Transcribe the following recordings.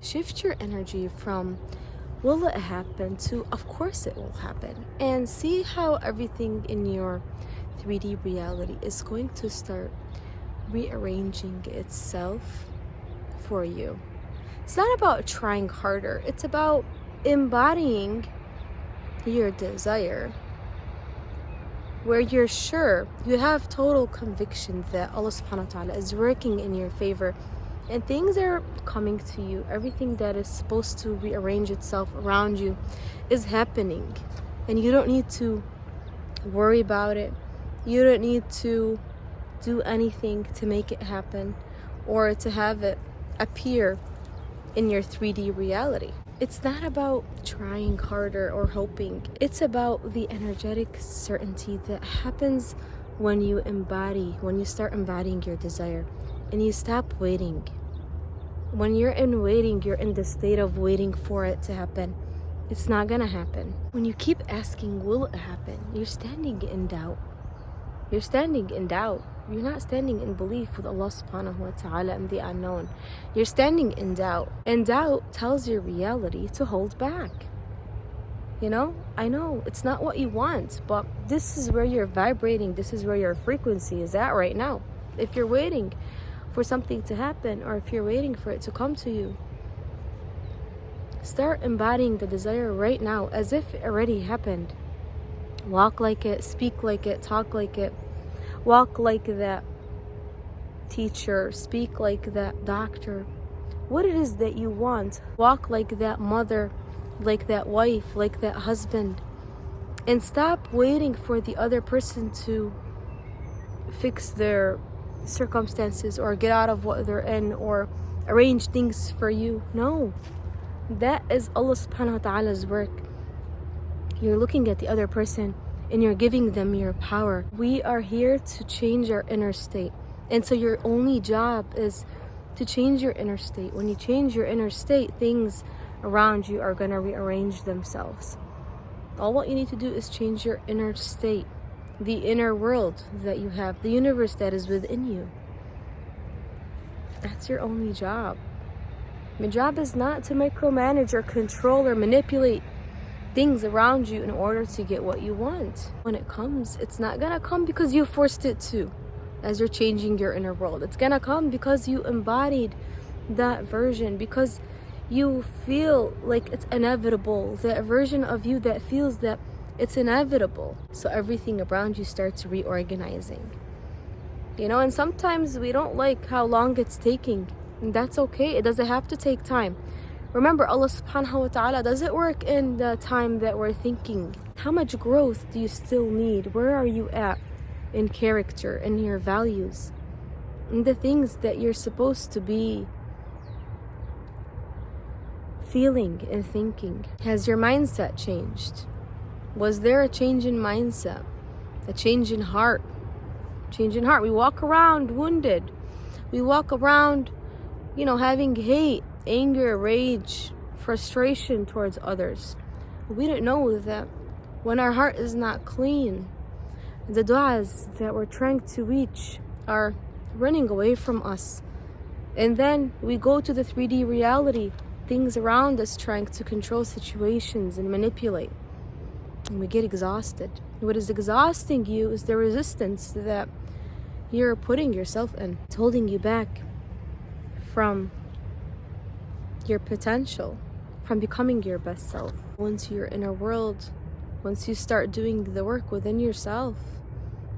Shift your energy from will it happen to of course it will happen, and see how everything in your 3D reality is going to start rearranging itself for you. It's not about trying harder, it's about embodying your desire where you're sure, you have total conviction that Allah subhanahu wa ta'ala is working in your favor and things are coming to you. Everything that is supposed to rearrange itself around you is happening, and you don't need to worry about it. You don't need to do anything to make it happen or to have it appear in your 3D reality. It's not about trying harder or hoping. It's about the energetic certainty that happens when you start embodying your desire and you stop waiting. When you're in waiting, you're in the state of waiting for it to happen. It's not gonna happen. When you keep asking, will it happen? You're standing in doubt. You're standing in doubt. You're not standing in belief with Allah subhanahu wa ta'ala and the unknown. You're standing in doubt. And doubt tells your reality to hold back. I know it's not what you want, but this is where you're vibrating. This is where your frequency is at right now. If you're waiting for something to happen, or if you're waiting for it to come to you, start embodying the desire right now as if it already happened. Walk like it, speak like it, talk like it. Walk like that teacher, speak like that doctor. What it is that you want, walk like that mother, like that wife, like that husband. And stop waiting for the other person to fix their circumstances or get out of what they're in or arrange things for you. No, that is Allah subhanahu wa ta'ala's work. You're looking at the other person and you're giving them your power. We are here to change our inner state, and so your only job is to change your inner state. When you change your inner state, things around you are going to rearrange themselves. All what you need to do is change your inner state, the inner world that you have, the universe that is within you. That's your only job. Your job is not to micromanage or control or manipulate things around you in order to get what you want. When it comes, it's not gonna come because you forced it to, as you're changing your inner world. It's gonna come because you embodied that version, because you feel like it's inevitable, that version of you that feels that it's inevitable. So everything around you starts reorganizing. And sometimes we don't like how long it's taking, and that's okay. It doesn't have to take time. Remember, Allah subhanahu wa ta'ala doesn't work in the time that we're thinking. How much growth do you still need? Where are you at in character, in your values, in the things that you're supposed to be feeling and thinking? Has your mindset changed? Was there a change in mindset? A change in heart? Change in heart. We walk around wounded. We walk around, having hate, anger, rage, frustration towards others. We don't know that when our heart is not clean, the du'as that we're trying to reach are running away from us. And then we go to the 3D reality, things around us trying to control situations and manipulate. And we get exhausted. What is exhausting you is the resistance that you're putting yourself in. It's holding you back from your potential, from becoming your best self. Once you're in a world, once you start doing the work within yourself,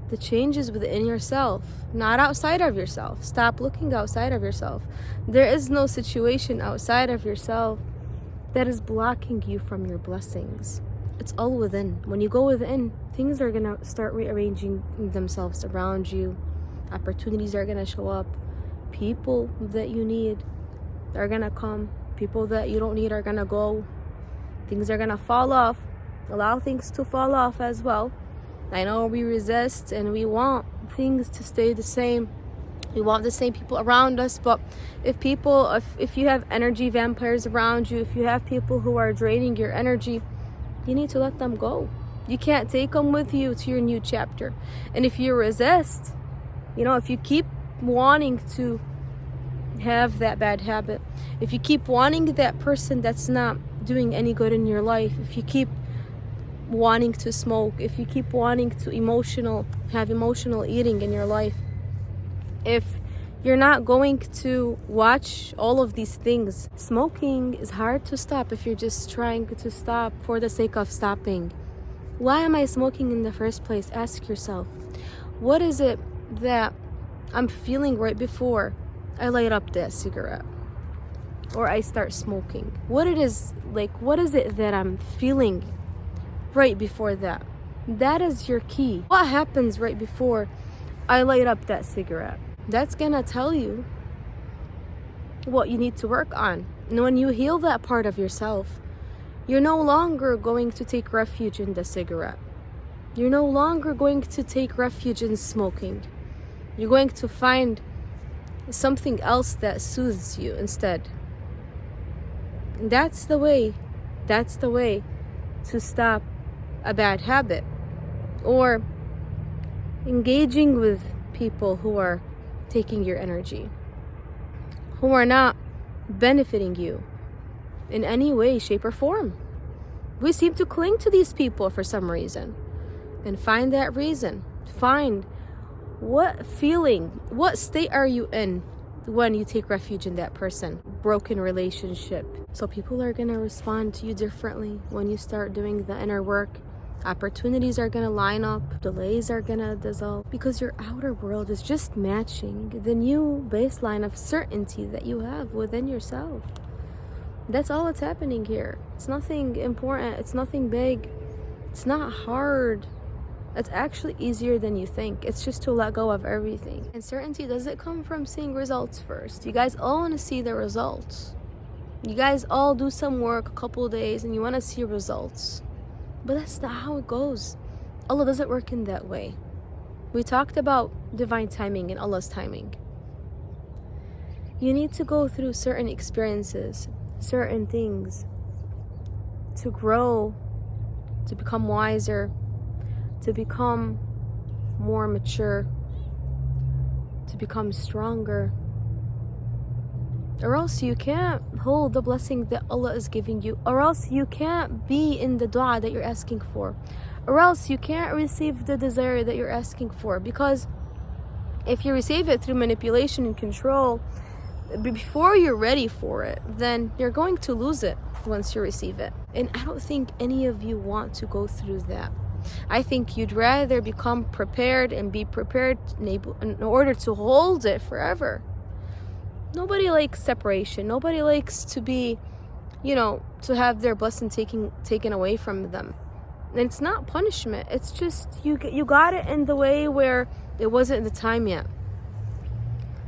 the changes within yourself, not outside of yourself. Stop looking outside of yourself. There is no situation outside of yourself that is blocking you from your blessings. It's all within. When you go within, things are gonna start rearranging themselves around you. Opportunities are gonna show up. People that you need are gonna come. People that you don't need are gonna go. Things are gonna fall off. Allow things to fall off as well. I know we resist and we want things to stay the same. We want the same people around us, but if you have energy vampires around you, if you have people who are draining your energy, you need to let them go. You can't take them with you to your new chapter. And if you resist, if you keep wanting to have that bad habit, if you keep wanting that person that's not doing any good in your life, if you keep wanting to smoke, if you keep wanting to have emotional eating in your life, if you're not going to watch all of these things, smoking is hard to stop if you're just trying to stop for the sake of stopping. Why am I smoking in the first place? Ask yourself, what is it that I'm feeling right before I light up that cigarette or I start smoking? What is it that I'm feeling right before that? That is your key. What happens right before I light up that cigarette? That's gonna tell you what you need to work on. And when you heal that part of yourself, you're no longer going to take refuge in the cigarette. You're no longer going to take refuge in smoking. You're going to find something else that soothes you instead. And that's the way to stop a bad habit, or engaging with people who are taking your energy, who are not benefiting you in any way, shape, or form. We seem to cling to these people for some reason. And find that reason. Find what feeling, what state are you in when you take refuge in that person. Broken relationship. So people are going to respond to you differently when you start doing the inner work. Opportunities are going to line up, delays are going to dissolve, because your outer world is just matching the new baseline of certainty that you have within yourself. That's all that's happening here. It's nothing important, it's nothing big, it's not hard. It's actually easier than you think. It's just to let go of everything. And certainty doesn't come from seeing results first. You guys all want to see the results. You guys all do some work a couple days and you want to see results. But that's not how it goes. Allah doesn't work in that way. We talked about divine timing and Allah's timing. You need to go through certain experiences, certain things, to grow, to become wiser, to become more mature, to become stronger. Or else you can't hold the blessing that Allah is giving you. Or else you can't be in the dua that you're asking for. Or else you can't receive the desire that you're asking for. Because if you receive it through manipulation and control, before you're ready for it, then you're going to lose it once you receive it. And I don't think any of you want to go through that. I think you'd rather become prepared and be prepared in order to hold it forever. Nobody likes separation. Nobody likes to be, to have their blessing taken away from them. And it's not punishment. It's just you got it in the way where it wasn't the time yet.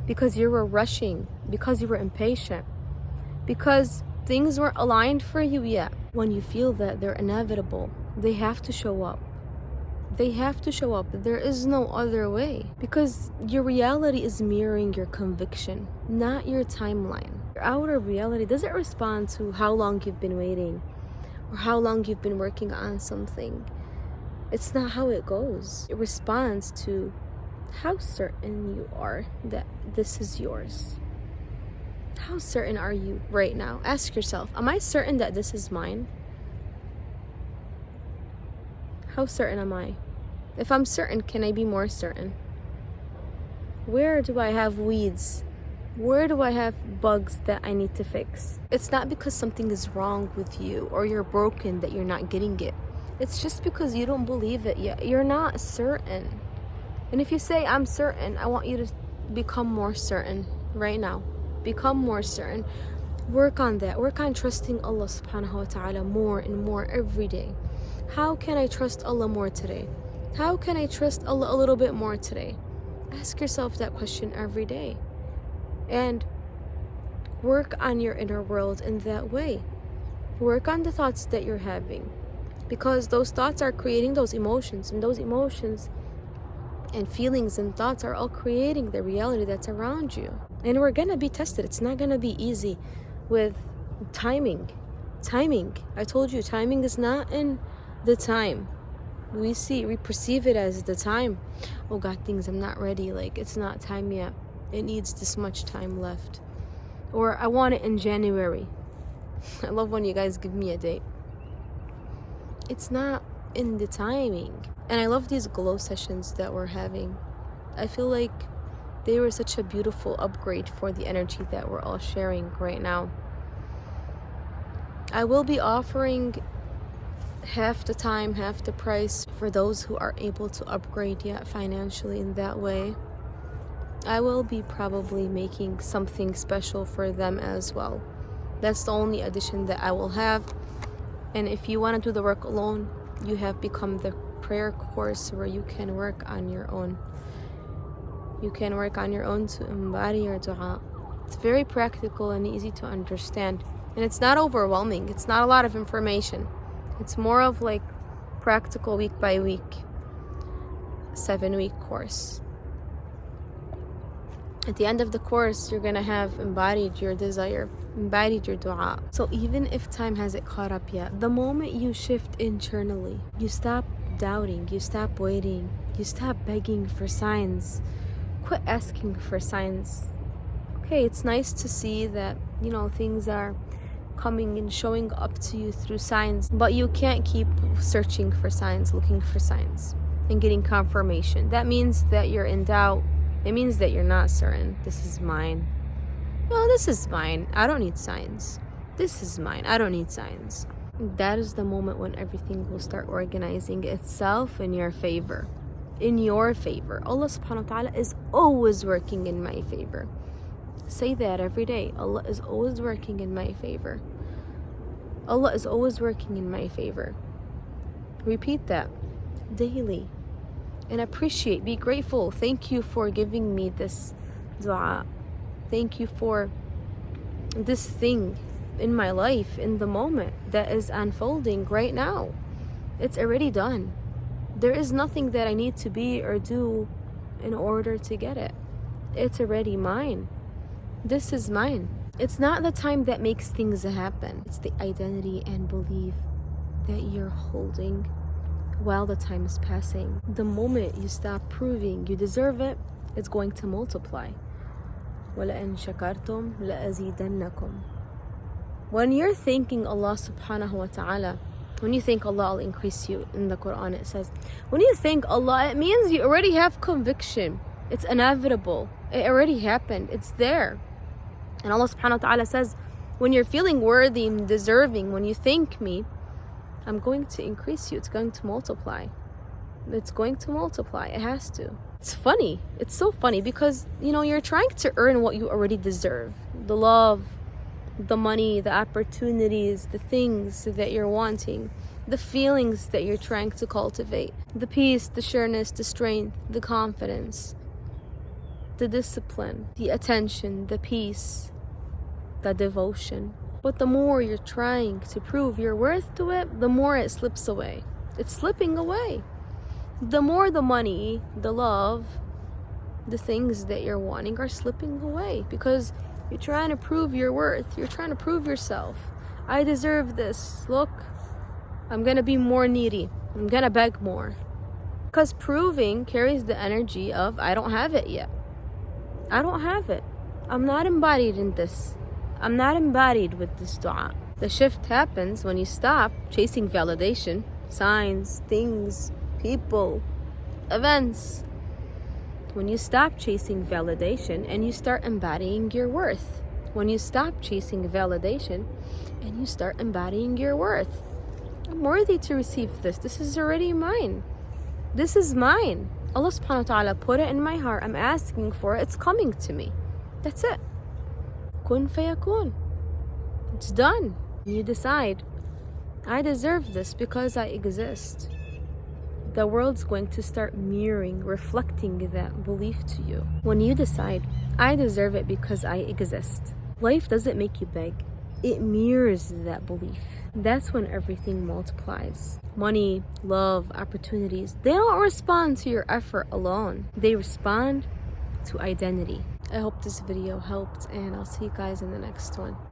Because you were rushing, because you were impatient, because things weren't aligned for you yet. When you feel that they're inevitable, they have to show up. They have to show up. There is no other way. Because your reality is mirroring your conviction, not your timeline. Your outer reality doesn't respond to how long you've been waiting or how long you've been working on something. It's not how it goes. It responds to how certain you are that this is yours. How certain are you right now? Ask yourself, am I certain that this is mine? How certain am I? If I'm certain, can I be more certain? Where do I have weeds? Where do I have bugs that I need to fix? It's not because something is wrong with you or you're broken that you're not getting it. It's just because you don't believe it yet. You're not certain. And if you say, I'm certain, I want you to become more certain right now. Become more certain. Work on that. Work on trusting Allah subhanahu wa ta'ala more and more every day. How can I trust Allah more today? How can I trust Allah a little bit more today? Ask yourself that question every day. And work on your inner world in that way. Work on the thoughts that you're having. Because those thoughts are creating those emotions. And those emotions and feelings and thoughts are all creating the reality that's around you. And we're going to be tested. It's not going to be easy with timing. Timing. I told you, timing is not in the time. We perceive it as the time. Oh God, I'm not ready. Like, it's not time yet. It needs this much time left. Or I want it in January. I love when you guys give me a date. It's not in the timing. And I love these glow sessions that we're having. I feel like they were such a beautiful upgrade for the energy that we're all sharing right now. I will be offering half the time, half the price for those who are able to upgrade yet financially in that way. I will be probably making something special for them as well. That's the only addition that I will have. And if you want to do the work alone, you have become the prayer course where you can work on your own. You can work on your own to embody your dua. It's very practical and easy to understand. And it's not overwhelming. It's not a lot of information. It's more of like practical week by week, 7-week course. At the end of the course, you're going to have embodied your desire, embodied your dua. So even if time hasn't caught up yet, the moment you shift internally, you stop doubting, you stop waiting, you stop begging for signs, quit asking for signs. Okay, it's nice to see that, things are coming and showing up to you through signs, but you can't keep searching for signs, looking for signs, and getting confirmation. That means that you're in doubt. It means that you're not certain. This is mine. No, this is mine. I don't need signs. This is mine. I don't need signs. That is the moment when everything will start organizing itself in your favor. In your favor. Allah subhanahu wa ta'ala is always working in my favor. Say that every day. Allah is always working in my favor. Allah is always working in my favor. Repeat that daily. And appreciate, be grateful. Thank you for giving me this dua. Thank you for this thing in my life, in the moment that is unfolding right now. It's already done. There is nothing that I need to be or do in order to get it. It's already mine. This is mine. It's not the time that makes things happen. It's the identity and belief that you're holding while the time is passing. The moment you stop proving you deserve it, it's going to multiply. وَلَئِن شَكَرْتُمْ لَأَزِيدَنَّكُمْ. When you're thanking Allah subhanahu wa ta'ala, when you thank Allah, I'll increase you. In the Quran it says, when you thank Allah, it means you already have conviction. It's inevitable. It already happened. It's there. And Allah subhanahu wa ta'ala says, when you're feeling worthy and deserving, when you thank me, I'm going to increase you. It's going to multiply. It's going to multiply. It has to. It's funny. It's so funny because, you're trying to earn what you already deserve. The love, the money, the opportunities, the things that you're wanting, the feelings that you're trying to cultivate, the peace, the sureness, the strength, the confidence, the discipline, the attention, the peace, the devotion. But the more you're trying to prove your worth to it, the more it slips away. It's slipping away. The more the money, the love, the things that you're wanting are slipping away because you're trying to prove your worth. You're trying to prove yourself. I deserve this. Look, I'm going to be more needy. I'm going to beg more. Because proving carries the energy of, I don't have it yet. I don't have it. I'm not embodied in this. I'm not embodied with this dua. The shift happens when you stop chasing validation, signs, things, people, events. When you stop chasing validation and you start embodying your worth. When you stop chasing validation and you start embodying your worth. I'm worthy to receive this. This is already mine. This is mine. Allah subhanahu wa ta'ala put it in my heart. I'm asking for it. It's coming to me. That's it. Kun fayakun. It's done. You decide, I deserve this because I exist. The world's going to start mirroring, reflecting that belief to you. When you decide, I deserve it because I exist, life doesn't make you beg. It mirrors that belief. That's when everything multiplies. Money, love, opportunities, they don't respond to your effort alone. They respond to identity. I hope this video helped, and I'll see you guys in the next one.